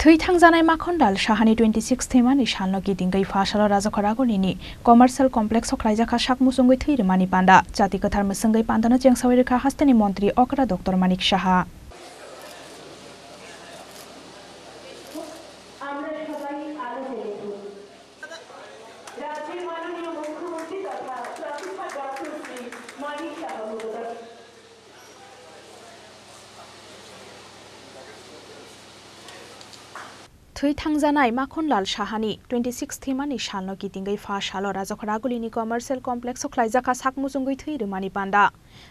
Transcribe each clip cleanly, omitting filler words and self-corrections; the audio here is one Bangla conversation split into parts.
थै थांजानाय माखनदाल साहानि 26 थैमानि सालनो गिदिंगै फासाल राजाखरागुनिनि कमार्शियल कम्प्लेक्स खख्लायजाखा साकमुसुंगै थैरमानि पान्दा जाति कथार मुसुंगै पान्दानो जेंसावै रेखा हास्तेनि मन्त्री अकरा डक्टर मानिक साहा थै थांजानाय माखनलाल साहानि 26 थैमानि सालनो गिदिंगै फासाल राजाखरागुलिनि कमार्शियल कम्प्लेक्स खख्लायजाखा साकमुसुंगै थैरमानि पान्दा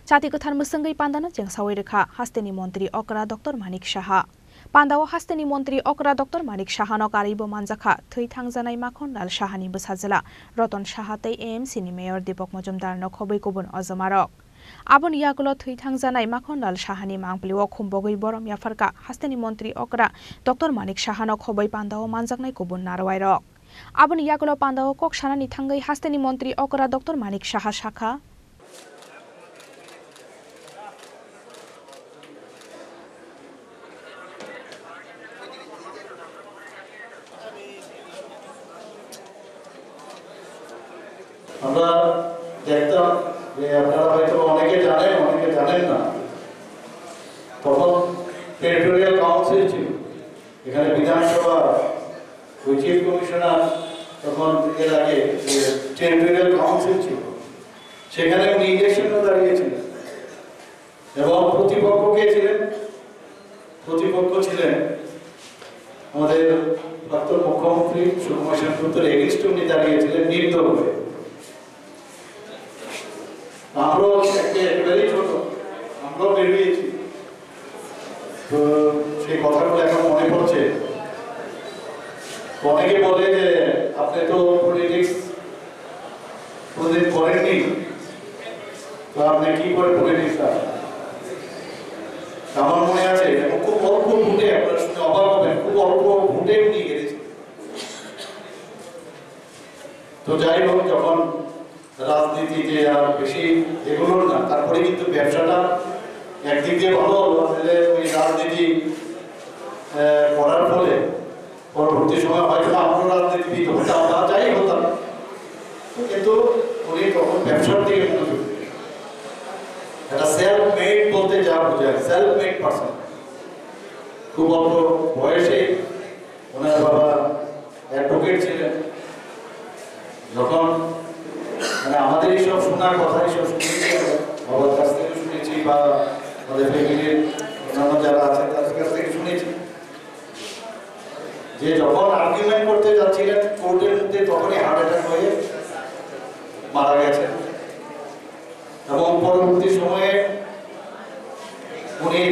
जाति कथार मुसुंगै पान्दानो जेंसावै रेखा हास्तेनि मन्त्री अकरा डक्टर मानिक साहा पान्दाव हास्तेनि मन्त्री अकरा डक्टर मानिक साहानो गारिबो मानजाखा थै थांजानाय माखनलाल साहानि बोसाजिला रतन साहा तै एएमसी नि मेयर दीपक मजुमदारनो खबै गुबुन अजमारक आबन यागुलो थै थांजानाय माखनलाल साहानि मांप्लिओ खुम्बगै बरम याफारका हास्तेनि मन्त्री अकरा डक्टर मानिक साहानो खबै पान्दाव मानजाकनाय गुबुन नारवायरक आबन यागुलो पान्दाव ककसानानि थांगै हास्तेनि मन्त्री अकरा डक्टर मानिक साहा शाखा আমরা দেখতাম যে আপনারা হয়তো অনেকে জানেন না তখন টেরিটোরিয়াল কাউন্সিল ছিল এখানে বিধানসভা চিফ কমিশনার তখন এর আগে টেরিটোরিয়াল কাউন্সিল ছিল সেখানে উনি ইলেকশনে দাঁড়িয়েছিলেন এবং প্রতিপক্ষ কে ছিলেন প্রতিপক্ষ ছিলেন আমাদের প্রাক্তন মুখ্যমন্ত্রী সুকুমার সেনগুপ্তের এগেইনস্টে উনি দাঁড়িয়েছিলেন নির্দল হয়ে আমরাও একেবারেই ছোট আমরাও বেরিয়েছি তো সেই কথাগুলো এখন মনে পড়ছে অনেকে বলে যে আপনি তো পলিটিক্স কোনদিন করেননি তো আপনি কি করে পলিটিক্স আমার মনে আছে এবং খুব অল্প ভোটে আপনারা শুনে অবাক হবেন খুব অল্প ভোটে উনি গেছেন তো যাই হোক যখন রাজনীতিতে আর বেশি এগুলোর না তারপরে কিন্তু ব্যবসাটা একদিক দিয়ে ভালো হলো আসলে ওই রাজনীতি করার ফলে পরবর্তী সময় হয়তো আমরা রাজনীতিবিদ হতাম না যাই হতাম কিন্তু উনি তখন ব্যবসার দিকে মনোযোগ একটা সেলফ মেড বলতে যা বোঝায় সেলফ মেড পার্সন খুব অল্প বয়সে ওনার বাবা অ্যাডভোকেট ছিলেন যখন মানে আমাদের এইসব শোনার কথা এইসব শুনেছি বাবার কাছ থেকে শুনেছি বা আমাদের ফ্যামিলির অন্যান্য যারা আছেন তাদের কাছ থেকে শুনেছি যে যখন আর্গুমেন্ট করতে যাচ্ছিলেন কোর্টের মধ্যে তখনই হার্ট অ্যাটাক হয়ে মারা গেছেন এবং পরবর্তী সময়ে উনি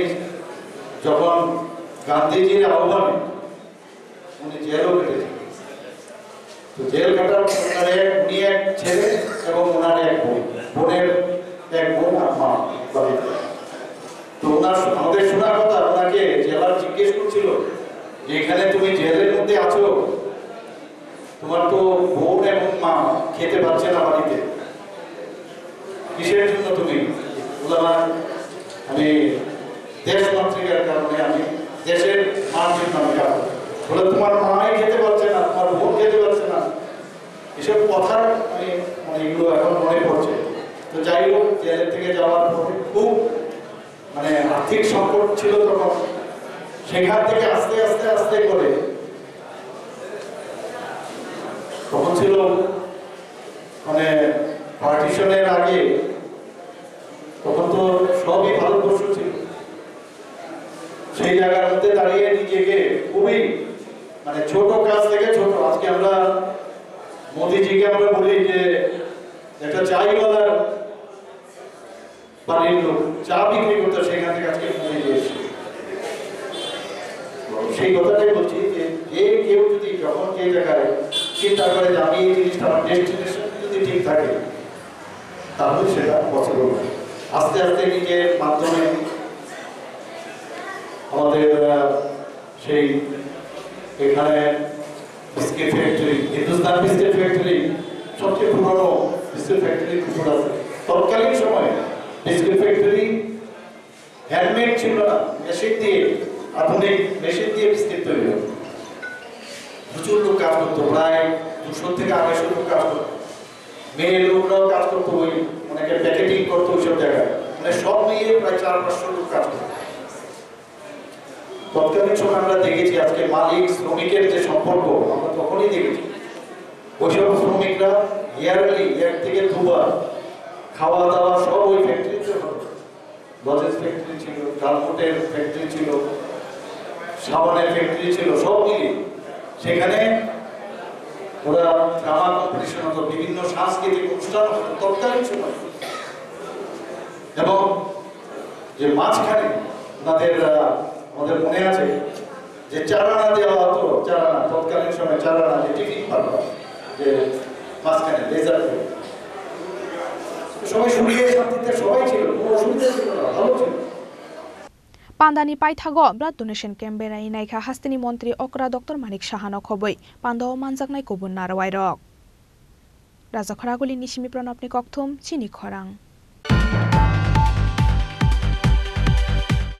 যখন গান্ধীজির আহ্বানে উনি জেলও কেটেছেন তো জেল কাটার উনি এক ছেলে এবং ওনার এক বোনের এক বোন আর মা তো ওনার আমাদের শোনার কথা ওনাকে জেলার জিজ্ঞেস করছিল যে এখানে তুমি জেলের মধ্যে আছো তোমার তো বোন এবং মা খেতে পারছে না বাড়িতে কিসের জন্য তুমি বললাম আমি দেশমাতৃকার কারণে আমি দেশের মান জন্য আমি কাজ বলে তোমার মাই খেতে পারছে না তোমার বোন খেতে পারছে না এসব কথার আমি মানে এগুলো এখন মনে পড়ছে তো যাই হোক জেলের থেকে যাওয়ার পরে খুব মানে আর্থিক সংকট ছিল তখন সেখান থেকে আস্তে আস্তে আস্তে করে তখন ছিল মানে পার্টিশনের আগে তখন তো সবই ভারতবর্ষ ছিল সেই জায়গার মধ্যে দাঁড়িয়ে নিজেকে খুবই মানে ছোট কাজ থেকে ছোট আজকে আমরা মোদিজিকে আমরা বলি যে একটা চাইওয়ালার বাড়ির লোক চা বিক্রি করতে সেখান থেকে আজকে মোদি দিয়েছে সেই কথাটাই বলছি যে কেউ যদি যখন যে জায়গায় চিন্তা করে যে আমি এই জিনিসটা আমার ডেস্টিনেশন যদি ঠিক থাকে তাহলে সেটা পসিবল না আস্তে আস্তে নিজের মাধ্যমে আমাদের সেই এখানে biscuit factory Hindustan biscuit factory সবচেয়ে পুরনো বিস্কিট ফ্যাক্টরি পুকুর আছে তৎকালীন সময়ে বিস্কিট ফ্যাক্টরি হ্যান্ডমেড ছিল না মেশিন দিয়ে আধুনিক মেশিন দিয়ে বিস্কিট তৈরি হয় করতো, প্রায় 200 থেকে 250 লোক কাজ করতো। মেয়ে লোকরাও কাজ করতো, ওই অনেকে প্যাকেটিং করতো ওইসব জায়গায়, মানে সব মিলিয়ে প্রায় 400-500 লোক কাজ করতো। তৎকালীন সময় আমরা দেখেছি আজকে মালিক শ্রমিকের যে সম্পর্ক আমরা তখনই দেখেছি। ওইসব শ্রমিকরা ইয়ারলি 1 থেকে 2 বার খাওয়া দাওয়া সব ওই ফ্যাক্টরিতে হতো। লজেস ফ্যাক্টরি ছিল, গালমোটের ফ্যাক্টরি ছিল, সাবানের ফ্যাক্টরি ছিল, সব মিলিয়ে সেখানে ওরা ড্রামা কম্পিটিশন হতো, বিভিন্ন সাংস্কৃতিক অনুষ্ঠান হতো তৎকালীন সময়। এবং যে মাঝখানে আমাদের মনে আছে যে চারানা দেওয়া হতো, চারানা তৎকালীন সময় চারানা যে টিফিন পাওয়া, যে মাঝখানে লেজার সবাই সুবিধা শান্তিতে সবাই ছিল, কোনো অসুবিধা ছিল না, ভালো ছিল। পান্দানি পাইথাগো ব্লাড डनेशन केम्प बेरायनायखा हास्तिनि मन्त्री अक्रा डक्टर मानिक साहानो खबै पान्दाव मानजाकनाय गुबुन नारवायरक राजा खरागुलिनि सिमि प्रणबनि कक्थुम चिनि खरां।